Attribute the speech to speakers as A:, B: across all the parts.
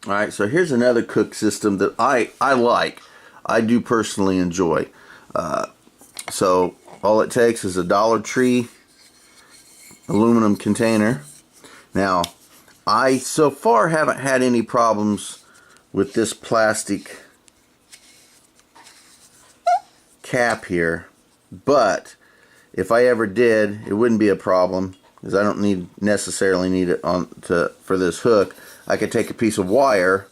A: Alright, so here's another cook system that I like. I do personally enjoy. So all it takes is a Dollar Tree aluminum container. Now, I so far haven't had any problems with this plastic cap here, but if I ever did, it wouldn't be a problem because I don't necessarily need it for this hook. I could take a piece of wire,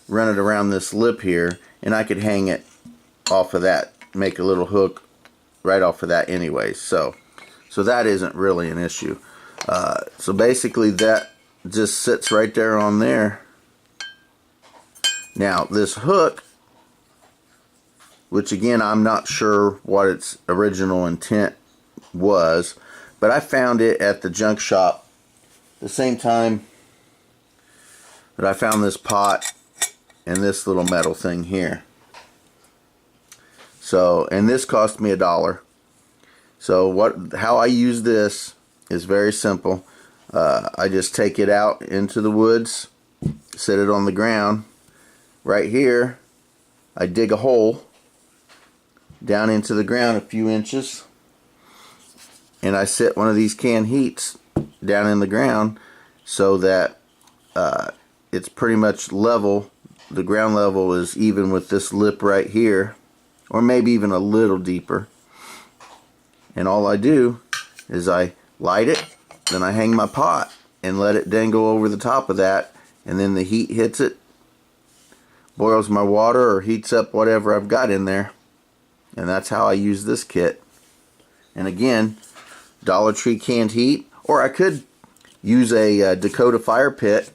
A: run it around this lip here, and I could hang it off of that, make a little hook right off of that anyways. So that isn't really an issue. So basically that just sits right there on there. Now this hook, which again I'm not sure what its original intent was, but I found it at the junk shop the same time that I found this pot and this little metal thing here. So, and this cost me $1. So how I use this is very simple. I just take it out into the woods, set it on the ground. Right here, I dig a hole down into the ground a few inches, and I set one of these canned heats down in the ground so that it's pretty much level. The ground level is even with this lip right here, or maybe even a little deeper. And all I do is I light it, then I hang my pot and let it dangle over the top of that, and then the heat hits it, boils my water or heats up whatever I've got in there. And that's how I use this kit. And again, Dollar Tree canned heat, or I could use a Dakota fire pit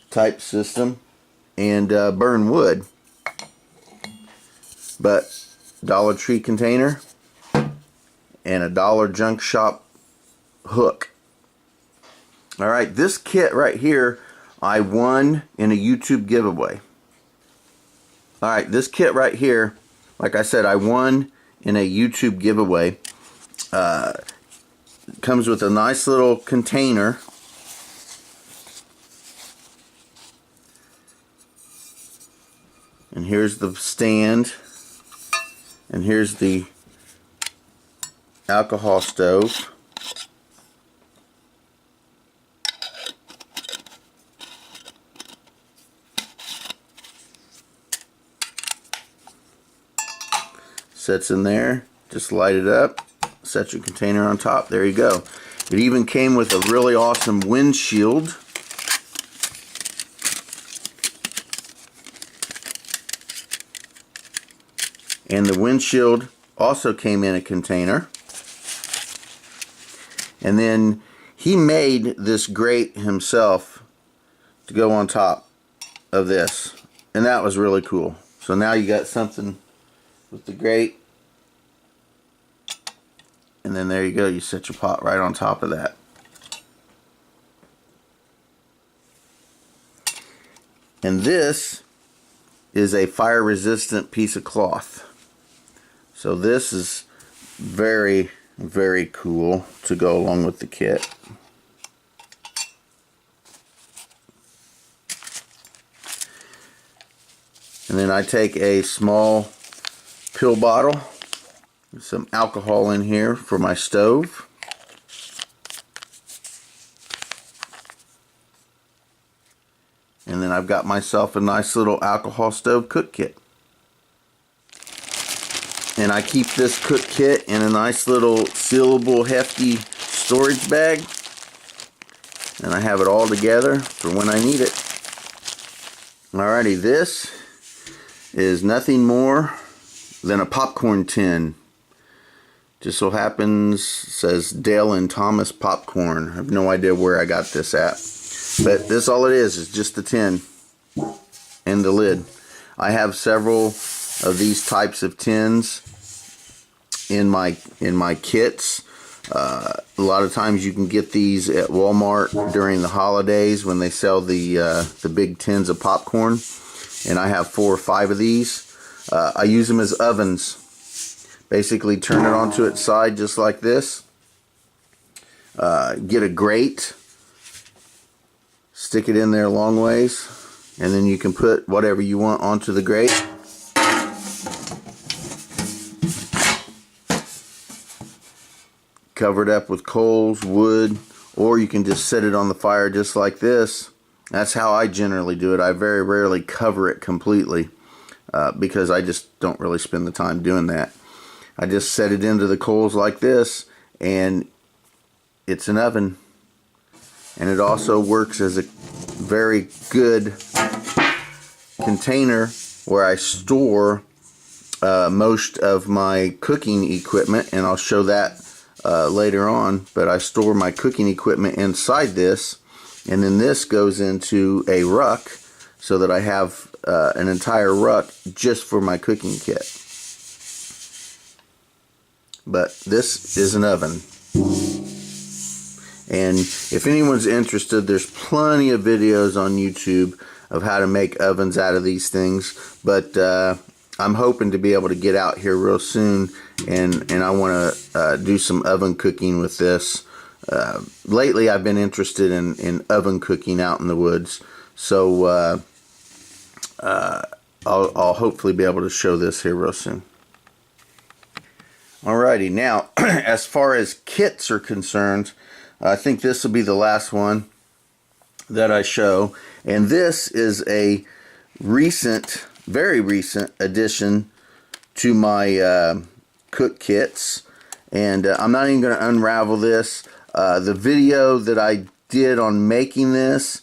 A: type system and burn wood. But Dollar Tree container and a dollar junk shop hook. Alright, this kit right here I won in a YouTube giveaway. Alright, this kit right here, like I said, I won in a YouTube giveaway. Comes with a nice little container. And here's the stand. And here's the alcohol stove. Sets in there, just light it up, set your container on top, there you go. It even came with a really awesome windshield. And the windshield also came in a container. And then he made this grate himself to go on top of this. And that was really cool. So now you got something with the grate. And then there you go, you set your pot right on top of that. And this is a fire resistant piece of cloth. So this is very, very cool to go along with the kit. And then I take a small pill bottle, some alcohol in here for my stove. And then I've got myself a nice little alcohol stove cook kit. And I keep this cook kit in a nice little sealable hefty storage bag. And I have it all together for when I need it. Alrighty, this is nothing more than a popcorn tin. Just so happens, says Dale and Thomas popcorn. I have no idea where I got this at. But this all it is just the tin and the lid. I have several of these types of tins in my kits. A lot of times you can get these at Walmart during the holidays when they sell the big tins of popcorn. And I have 4 or 5 of these. I use them as ovens. Basically turn it onto its side just like this. Get a grate. Stick it in there a long ways. and then you can put whatever you want onto the grate. Cover it up with coals, wood, or you can just set it on the fire just like this. That's how I generally do it. I very rarely cover it completely because I just don't really spend the time doing that. I just set it into the coals like this, and it's an oven. And it also works as a very good container where I store most of my cooking equipment, and I'll show that later on. But I store my cooking equipment inside this, and then this goes into a ruck so that I have an entire ruck just for my cooking kit. But this is an oven. And if anyone's interested, there's plenty of videos on YouTube of how to make ovens out of these things. But I'm hoping to be able to get out here real soon, and I want to do some oven cooking with this. Lately I've been interested in oven cooking out in the woods. So I'll hopefully be able to show this here real soon. Alrighty, now as far as kits are concerned, I think this will be the last one that I show, and this is a recent, very recent addition to my cook kits, and I'm not even going to unravel this. The video that I did on making this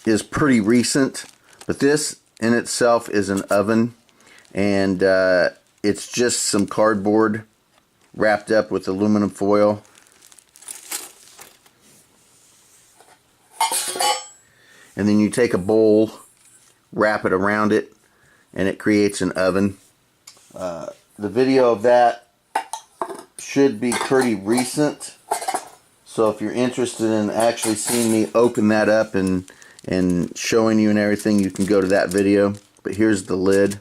A: is pretty recent, but this in itself is an oven, and it's just some cardboard wrapped up with aluminum foil. And then you take a bowl, wrap it around it, and it creates an oven. The video of that should be pretty recent. So if you're interested in actually seeing me open that up and showing you and everything, you can go to that video. But here's the lid.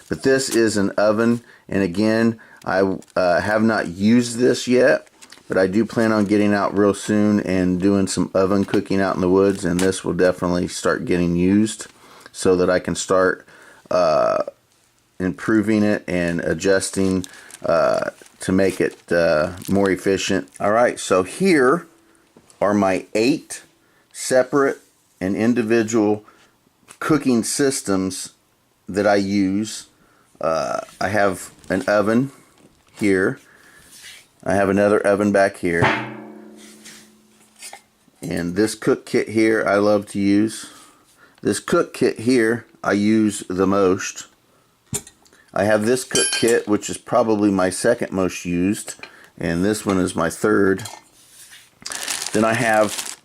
A: But this is an oven, and again, I have not used this yet, but I do plan on getting out real soon and doing some oven cooking out in the woods, and this will definitely start getting used so that I can start improving it and adjusting to make it more efficient. Alright, so here are my 8 separate and individual cooking systems that I use. I have an oven here. I have another oven back here. And this cook kit here I love to use. This cook kit here I use the most. I have this cook kit, which is probably my second most used, and this one is my third. Then I have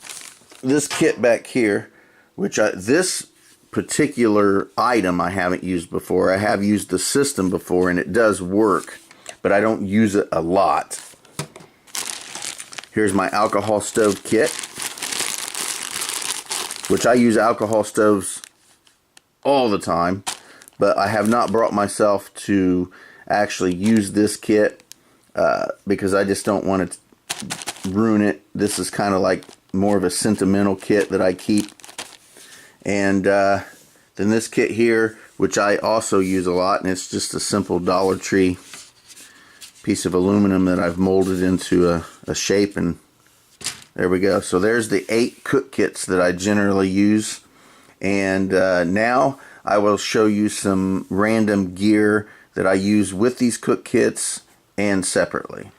A: this kit back here, which this particular item I haven't used before. I have used the system before, and it does work, but I don't use it a lot. Here's my alcohol stove kit, which I use alcohol stoves all the time, but I have not brought myself to actually use this kit because I just don't want to ruin it. This is kind of like more of a sentimental kit that I keep. And then this kit here, which I also use a lot, and it's just a simple Dollar Tree piece of aluminum that I've molded into a shape, and there we go. So there's the 8 cook kits that I generally use, and now I will show you some random gear that I use with these cook kits and separately.